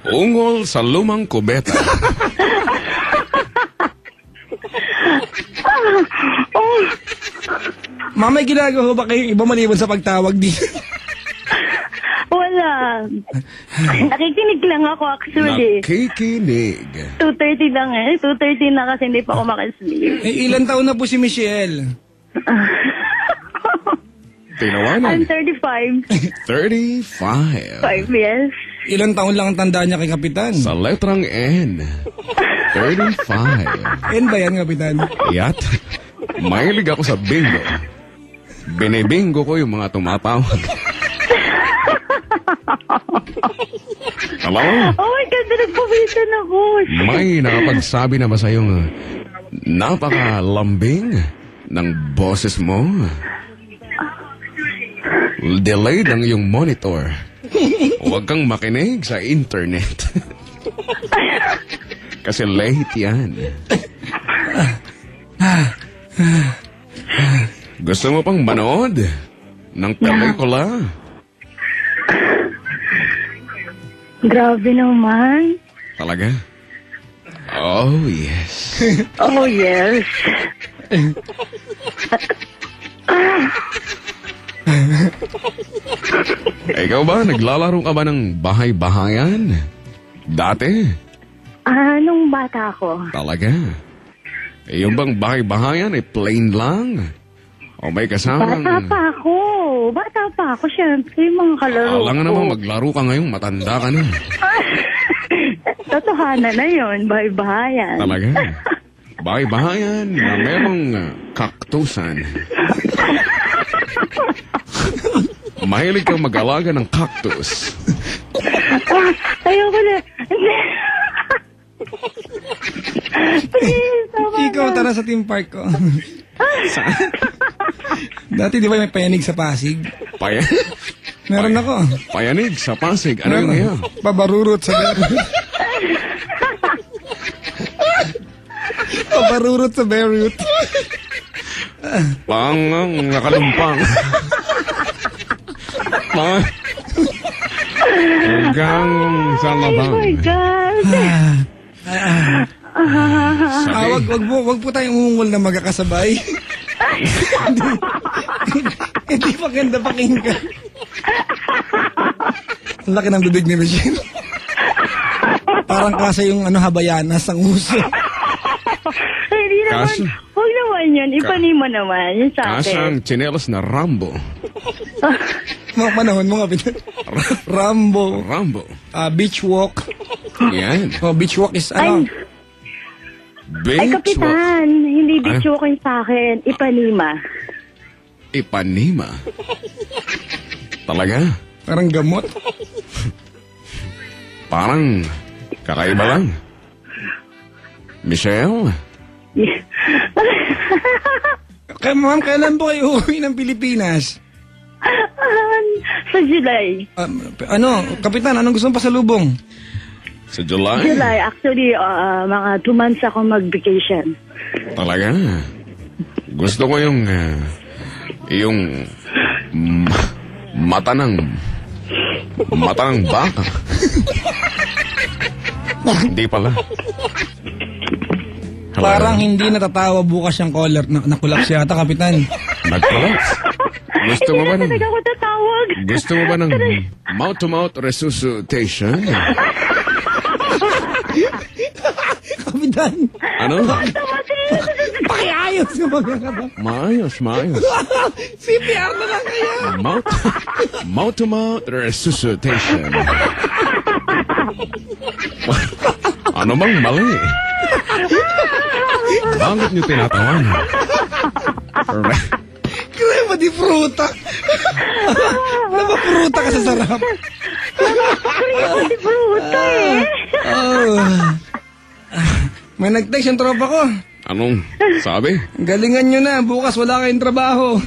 Ungol sa lumang kubeta. Mama, may ginagawa ba kayong iba maliban sa pagtawag dito? Wala. Nakikinig lang ako actually. Nakikinig. 2:30 lang eh. 2:30 na kasi hindi pa ako makasleep. Ilan taon na po si Michelle? Tinawanan. I'm 35. 35. 5 years. Ilan taon lang ang tanda niya kay Kapitan? Sa letrang N. 35. N ba yan, Kapitan? Yat. Mahilig ako sa bingo. Binibingo ko yung mga tumatawag. Hello? Oh my God, nagpawisan ako. May nakapagsabi na ba sa'yong napakalambing ng boses mo? Delayed ang iyong monitor. Huwag kang makinig sa internet. Kasi late yan. Gusto mo pang manood ng pelikula? Grabe naman. Talaga? Oh, yes. Oh, yes. Ikaw ba, naglalaro ka ba ng bahay-bahayan? Dati? Nung bata ko. Talaga? Yung bang bahay-bahayan ay plain lang? O may kasamang... Bata pa ako, syempre, mga kalaro Alam nga ko. naman, maglaro ka ngayong matanda ka na. Totohanan na yun, bahay-bahayan. Talaga? Bahay-bahayan na merong kaktusan. Mahilig kang mag-alaga ng cactus. Ayoko na. Ikaw, tara sa theme park ko. Dati di ba may payanig sa Pasig? Meron ako. Payanig sa Pasig. Ano yung ngayon? Pabarurot sa Beirut. Pabarurot sa Beirut. Pangang nakalumpang. Hanggang sa labang. Oh my God. Wag po tayong umungol na magkakasabay. Hindi maganda pakinggan. Ang laki ng bibig ni Michelle. Parang kasi yung habayanas ang uso. Hindi naman. Huwag naman yun. Ipanimo naman. Yun sa akin. Kasang tsinelas na Rambo. Mga panahon mo, Kapitan. Rambo. Beach walk. Yan. Beach walk is Ay, Kapitan. Hindi beach walk yun sa akin. Ipanima. Ipanima? Talaga? Parang gamot. Parang kakaiba lang. Michelle? Ma'am, kailan po kayo uuwi ng Pilipinas? Sa July. Kapitan, anong gusto mong pasalubong? Sa July? July. Actually, mga 2 months ako mag-vacation. Talaga? Gusto ko yung mata ng baka. Hindi pala. Parang hindi natatawa bukas yung caller. Nakulaps yata, Kapitan. Nag-collapse? Gusto mo ba ng... Hindi ako tatawag. Gusto mo ba ng mouth-to-mouth resuscitation? Kapitan. Ano? Pakiayos yung magkakata. Maayos. CPR na lang kaya. Mouth-to-mouth resuscitation. Ano bang mali? Bakit niyo tinatawan? Kaya ba di fruta? Napapruta ka sa sarap. Kaya ba di fruta May nag-text yung tropa ko. Anong sabi? Galingan nyo na, bukas wala kayong trabaho.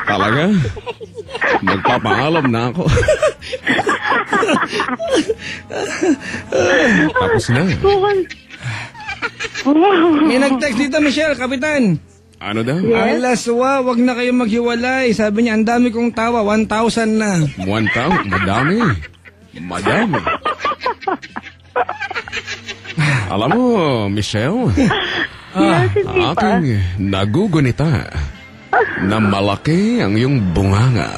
Talaga? Magpapaalam na ako. Tapos na. May nag-text dito, Michelle, Kapitan. Ano daw? Yes? Alaswa, wag na kayo maghiwalay. Sabi niya, ang dami kong tawa, 1,000 na. 1,000? Madami. Madami. Alam mo, Michelle, Yes, hindi pa. aking nagugunita na malaki ang iyong bunganga.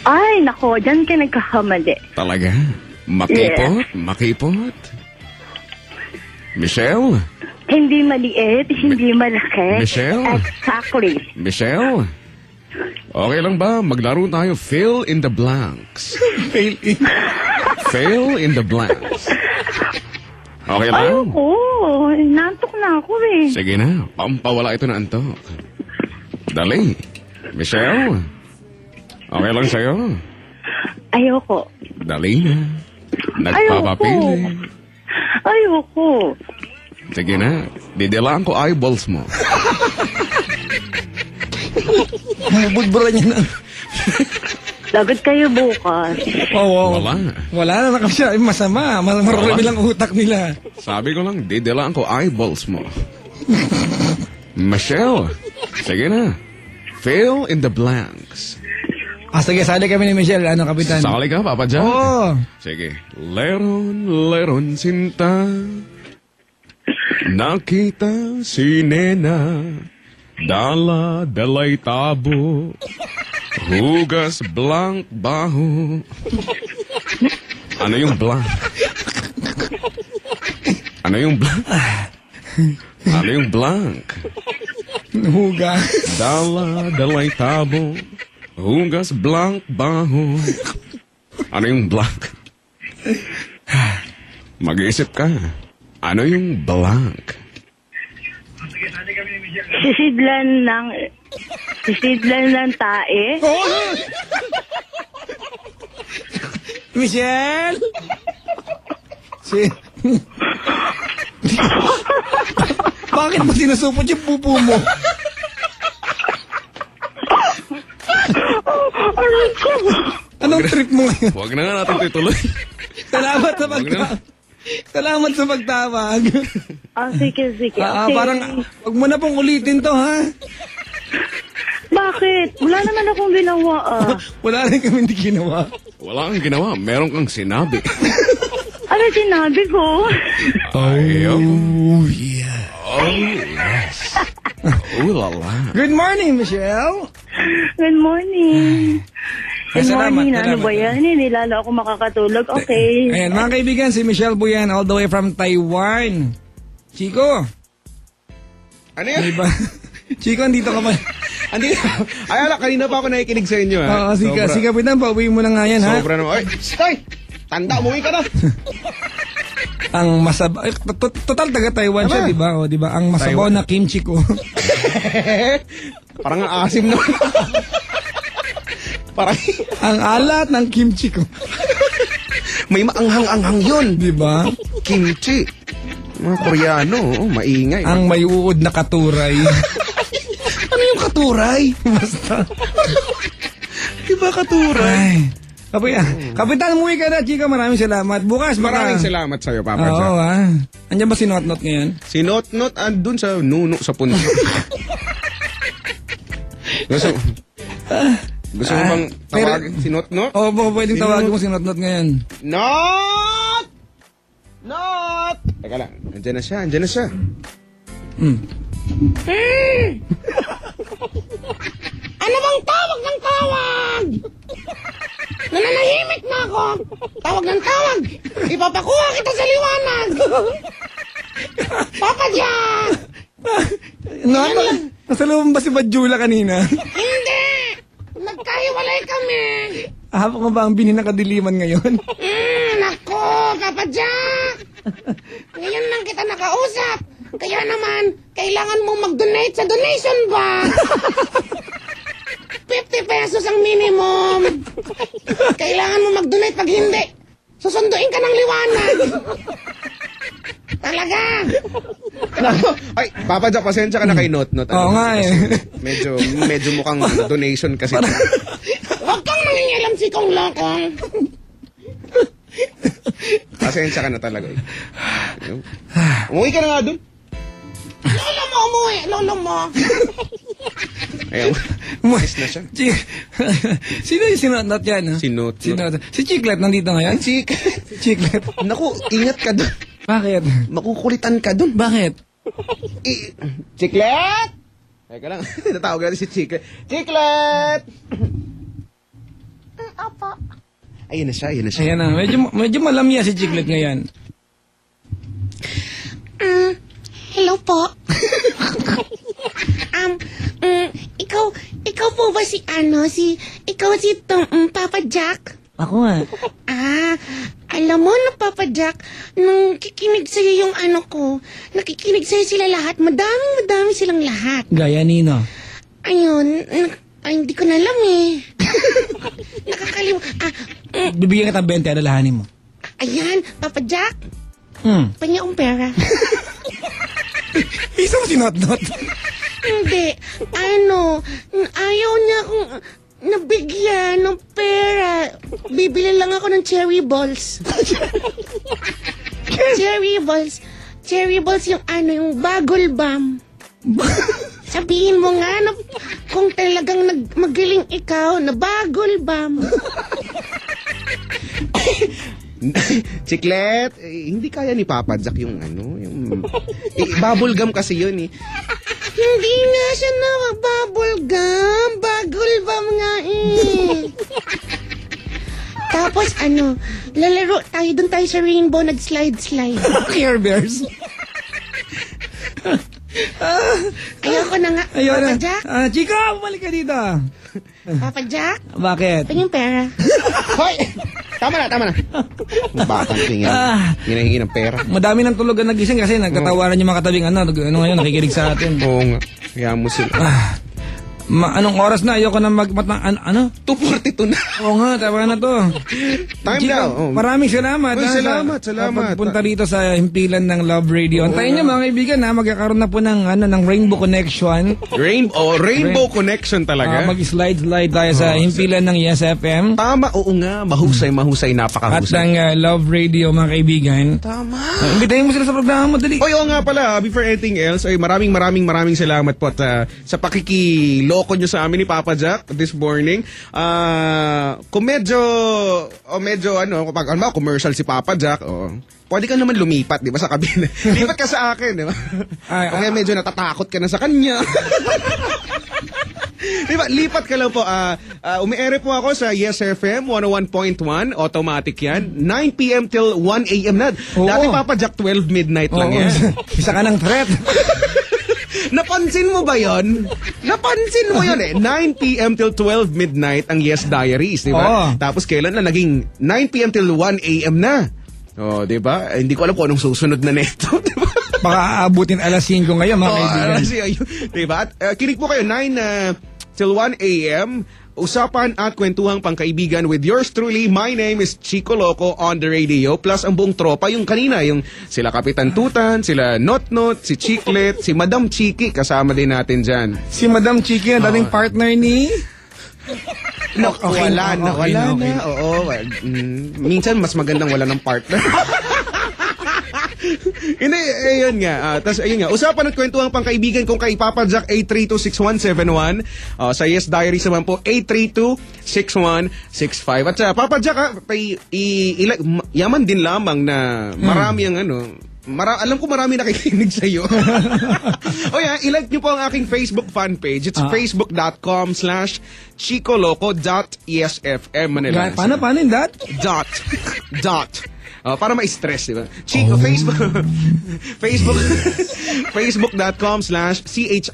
Ay, nako, dyan ka nagkakamali. Talaga? Makipot? Makipot? Michelle? Hindi maliit, hindi malaki. Michelle? Exactly. Michelle? Okay lang ba? Maglaro tayo. Fill in the blanks. Fail in. Fill in the blanks. Okay lang? Ayoko, nantok na ako eh. Sige na. Pampawala ito na antok. Dali. Michelle? Okay lang sa'yo? Ayoko. Dali na. Nagpapapili. Ayoko. Sige na. Didilaan ko eyeballs mo. Mubudbura niya na. Lagot kayo bukas. Oo. Wala. Wala na kasi siya. Masama. Marami lang utak nila. Sabi ko lang, didilaan ko eyeballs mo. Michelle, sige na. Fill in the blanks. Sige, sali kami ni Michelle. Ano, Kapitan? Sali ka, Papa Jack? Oo. Sige. Leron, leron, sinta. Nakita si Nena. Dala, dalay tabo. Hugas, blank, baho. Ano yung blank? Ano yung blank? Ano yung blank? Huga. Dala, dalay tabo. Hugas, blank, baho. Ano yung blank? Mag-iisip ka. Ano yung blank? Sisidlan ng tae. Michelle! Bakit mo sinusupot yung pupo mo? Anong trip mo ngayon? Huwag na nga natin tuloy. Salamat sa pagtawag. Salamat sa pagtawag. Sige. Okay. Parang, wag mo na pong ulitin to, ha? Bakit? Wala naman akong ginawa Wala rin kami hindi ginawa. Wala kang ginawa. Meron kang sinabi. Ano sinabi ko? Ayaw. Yeah. Oh, yes. Oh, lala. Good morning, Michelle. Good morning. Ay, Good salamat, morning. Ano salamat. ba yan? Hindi lalo ako makakatulog. Okay. Ayan, mga kaibigan, si Michelle Buyan, all the way from Taiwan. Chico. Ano yan? Diba? Chico, andito ka pa. Andito. Ay, ala, kanina pa ako nakikinig sa inyo, ha? Oo, si Kapitan, pauwi mo na nga yan, ha? Sobra naman. Ay, stay! Tanda, umuwi ka na. Ang masaba... Total taga Taiwan siya, di ba? O, di ba? Ang masabaw na kimchi ko. Parang ang asim naman. Parang... Ang alat ng kimchi ko. May maanghang-anghang yun. Di ba? Kimchi. Mga Koreano, maingay. Ang may uod na katuray. Ano yung katuray? Basta. Di ba katuray? Kapitan, umuwi ka na, Chico. Maraming salamat. Bukas, Maraming salamat sa'yo, Papa Jack. Oo, ha? Andiyan ba si Not-Not ngayon? Si Not-Not, andun sa nuno sa punso. Gusto mo bang tawagin si Not-Not? Oo, pwedeng tawagin mo si Not-Not ngayon. Not! Not! Teka lang, andyan na siya. Ano bang tawag ng tawag? Nananahimik na ako. Tawag ng tawag. Ipapakuha kita sa liwanag. Papa Jack! Nasa loob ba si Badjula kanina? Hindi! Nagkahiwalay kami. Ahapon ka ba ang bini ng kadiliman ngayon? Nako, Papa Jack! Ngayon lang kita nakausap. Kaya naman, kailangan mong mag-donate sa donation box. 50 pesos ang minimum. Kailangan mo mag-donate pag hindi. Susunduin ka ng liwanag. Talaga. Ay, Papa Jack, pasensya ka na kay Not-Not. Oo nga eh. Medyo mukhang donation kasi. Huwag kang mangingialam si Kong Lokong. Pasensya ka na talaga. Umuwi ka na nga dun. Lolo mo umuwi, lolo mo. Ayaw. Umalis na siya. Sino yung sinot yan? Ha? Sinot. Si Chiclet nandito ngayon? Chiclet. Naku, ingat ka dun. Bakit? Makukulitan ka dun. Bakit? Chiclet! Teka lang, natawag natin si Chiclet. Chiclet! Opo. Ayan na siya. Ayan na, medyo malamya si Chiclet ngayon. Hello po. Ikaw po ba ikaw si Papa Jack? Ako nga. Alam mo na Papa Jack, nung kikinig sa'yo yung ko, nakikinig sa'yo sila lahat, madami silang lahat. Gaya nino? Ayun, hindi ko na alam eh. Bibigyan kita 20, alalahanin mo. Ayan, Papa Jack, panya akong pera. Isa mo sinot-not. Hindi, ayaw niya akong nabigyan ng pera. Bibili lang ako ng cherry balls. Cherry balls yung yung bagol bomb. Sabihin mo nga na kung talagang magaling ikaw na bagol bomb. Chiclet, hindi kaya ni Papa Jack yung bubble gum kasi yun eh. Hindi nga siya na bubble gum. Bagol bomb nga eh. Tapos lalaro tayo dun tayo sa rainbow, nag-slide. Care Bears. Ayoko na nga. Papa Jack? Chika, bumalik ka dito. Papa Jack? Bakit? Paging pera. Hoy! Tama na. Batang tingin. Hinahingi ng pera. Madami ng tulugan nagising kasi nagkatawaran yung mga katabing ngayon, nakikinig sa atin. Oo nga. Kaya mo sila. Anong oras na? Ayoko na 2:42 na. Oo nga, tama na to. Time Chika, now. maraming salamat. Salamat. Pagpunta rito sa himpilan ng Love Radio. Antayin nyo mga kaibigan magkakaroon na po ng Rainbow Connection. Rainbow Connection talaga. Mag-slide tayo sa himpilan ng Yes FM. Tama, oo nga. Mahusay, At napakahusay. ng Love Radio mga kaibigan. Tama. Imbitahin mo sila sa programa mo, dali. Oo nga pala, before anything else, ay maraming salamat po at sa pakikiloko nyo sa amin ni Papa Jack this morning. Kung medyo kapag commercial si Papa Jack, pwede ka naman lumipat, di ba, sa kabina. Lipat ka sa akin, di ba? Kaya medyo natatakot ka na sa kanya. Diba, lipat ka lang po. Umiere po ako sa Yes FM 101.1. Automatic yan. 9 p.m. till 1 a.m. na. Dati Papa Jack 12 midnight lang yan. Isa ka ng threat. Napansin mo ba yon? Napansin mo yun eh. 9 p.m. till 12 midnight ang Yes Diaries, di ba? Tapos kailan na naging 9 p.m. till 1 a.m. na. Di ba? Hindi ko alam kung anong susunod na neto, di ba? Baka aabutin alas 5 ngayon, mga kaibigan. Di ba? Kinig po kayo, 9 till 1 a.m. Usapan at kwentuhang pangkaibigan with yours truly. My name is Chico Loco on the radio. Plus ang buong tropa, yung kanina, yung sila Kapitan Tutan, sila Not, si Chiclet, si Madam Chiki, kasama din natin dyan. Si Madam Chiki, ang dating partner ni... Wala na. Oo. Minsan mas magandang wala ng partner. Hindi, ayun nga. Tapos ayun nga, usapan at kwentuhang pangkaibigan kung kay Papa Jack 832-6171. Sa Yes Diaries naman po 832-6165. At sa Papa Jack, yaman din lamang na marami ang alam ko marami nakikinig sa iyo. I-like niyo po ang aking Facebook fan page. It's facebook.com/chicoloco.esfm Manila. Paano yung that? Dot. Para ma-stress, di ba? Chico, Facebook. Facebook.com/CHICOLOCO